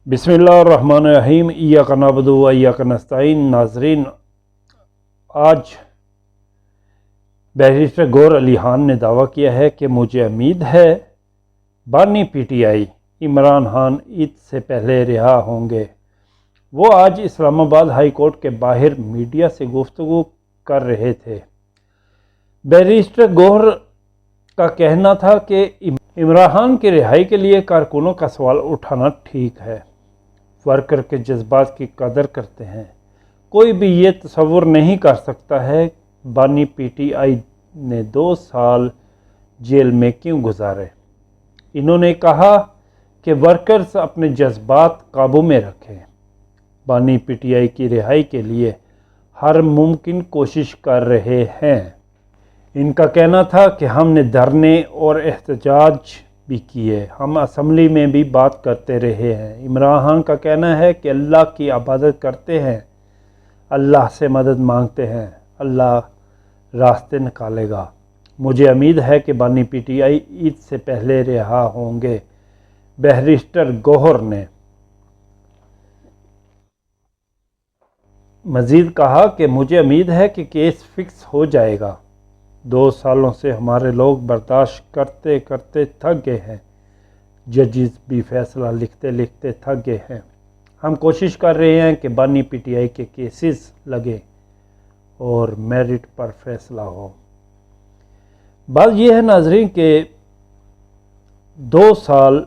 बिस्मिल्लाहिर्रहमानिर्रहीम इय्याका नअबुदु व इय्याका नस्तईन। नाज़रीन, आज बैरिस्टर गौहर अली खान ने दावा किया है कि मुझे उम्मीद है बानी पीटीआई इमरान खान ईद से पहले रिहा होंगे। वो आज इस्लामाबाद हाई कोर्ट के बाहर मीडिया से गुफ्तगू कर रहे थे। बैरिस्टर गौहर का कहना था कि इमरान खान की रिहाई के लिए कारकुनों का सवाल उठाना ठीक है। वर्कर के जज्बात की कदर करते हैं। कोई भी ये तसव्वुर नहीं कर सकता है बानी पीटीआई ने 2 साल जेल में क्यों गुजारे। इन्होंने कहा कि वर्कर्स अपने जज्बात काबू में रखें। बानी पीटीआई की रिहाई के लिए हर मुमकिन कोशिश कर रहे हैं। इनका कहना था कि हमने धरने और एहतजाज भी किए, हम असम्बली में भी बात करते रहे हैं। इमरान खान का कहना है कि अल्लाह की इबादत करते हैं, अल्लाह से मदद मांगते हैं, अल्लाह रास्ते निकालेगा। मुझे उम्मीद है कि बानी पीटीआई ईद से पहले रिहा होंगे। बैरिस्टर गौहर ने मज़ीद कहा कि मुझे उम्मीद है कि केस फिक्स हो जाएगा। 2 सालों से हमारे लोग बर्दाश्त करते करते थक गए हैं। जजेस भी फैसला लिखते लिखते थक गए हैं। हम कोशिश कर रहे हैं कि बानी पीटीआई के केसेस लगे और मेरिट पर फैसला हो। बात यह है नाजरीन कि 2 साल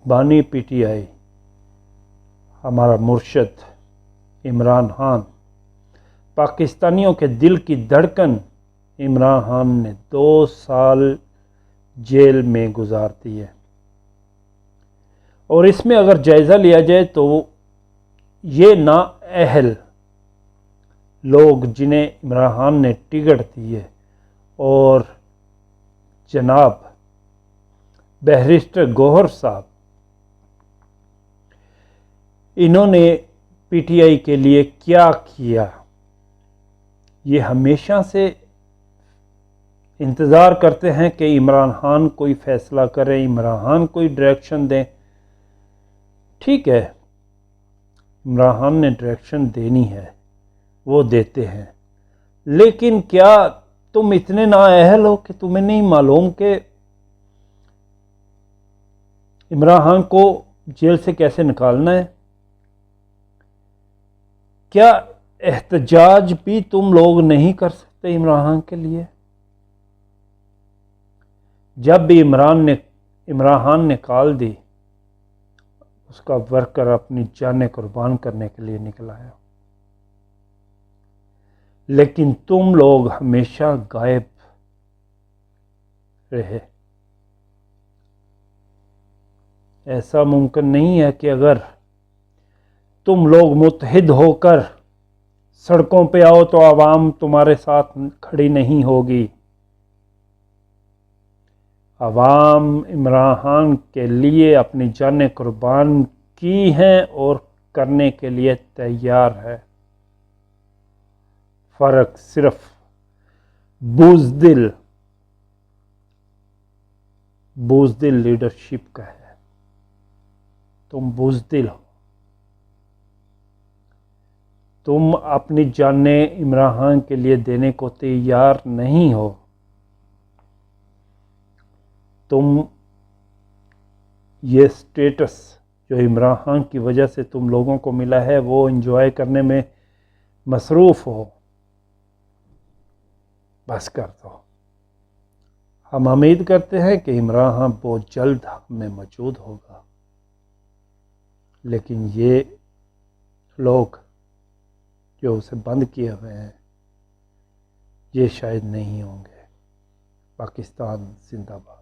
बानी पीटीआई हमारा मुर्शद इमरान खान, पाकिस्तानियों के दिल की धड़कन इमरान खान ने 2 साल जेल में गुजार दिए। और इसमें अगर जायज़ा लिया जाए तो ये नाअहल लोग जिन्हें इमरान खान ने टिकट दिए और जनाब बैरिस्टर गौहर साहब, इन्होंने पीटीआई के लिए क्या किया, ये हमेशा से इंतज़ार करते हैं कि इमरान खान कोई फ़ैसला करें, इमरान खान कोई डायरेक्शन दें। ठीक है, इमरान खान ने डायरेक्शन देनी है, वो देते हैं, लेकिन क्या तुम इतने नाअहल हो कि तुम्हें नहीं मालूम कि इमरान खान को जेल से कैसे निकालना है? क्या एहतजाज भी तुम लोग नहीं कर सकते इमरान खान के लिए? जब भी इमरान खान ने कॉल दी, उसका वर्कर अपनी जानें कुर्बान करने के लिए निकल आया, लेकिन तुम लोग हमेशा गायब रहे। ऐसा मुमकिन नहीं है कि अगर तुम लोग मुत्तहिद होकर सड़कों पे आओ तो आवाम तुम्हारे साथ खड़ी नहीं होगी। आवाम इमरान खान के लिए अपनी जानें कुर्बान की हैं और करने के लिए तैयार है। फ़र्क सिर्फ बुज़दिल लीडरशिप का है। तुम बुज़दिल हो, तुम अपनी जानें इमरान खान के लिए देने को तैयार नहीं हो। तुम ये स्टेटस जो इमरान खान की वजह से तुम लोगों को मिला है वो एंजॉय करने में मसरूफ़ हो। बस कर दो। हम उम्मीद करते हैं कि इमरान खान बहुत जल्द हम में मौजूद होगा, लेकिन ये लोग जो उसे बंद किए हुए हैं ये शायद नहीं होंगे। पाकिस्तान जिंदाबाद।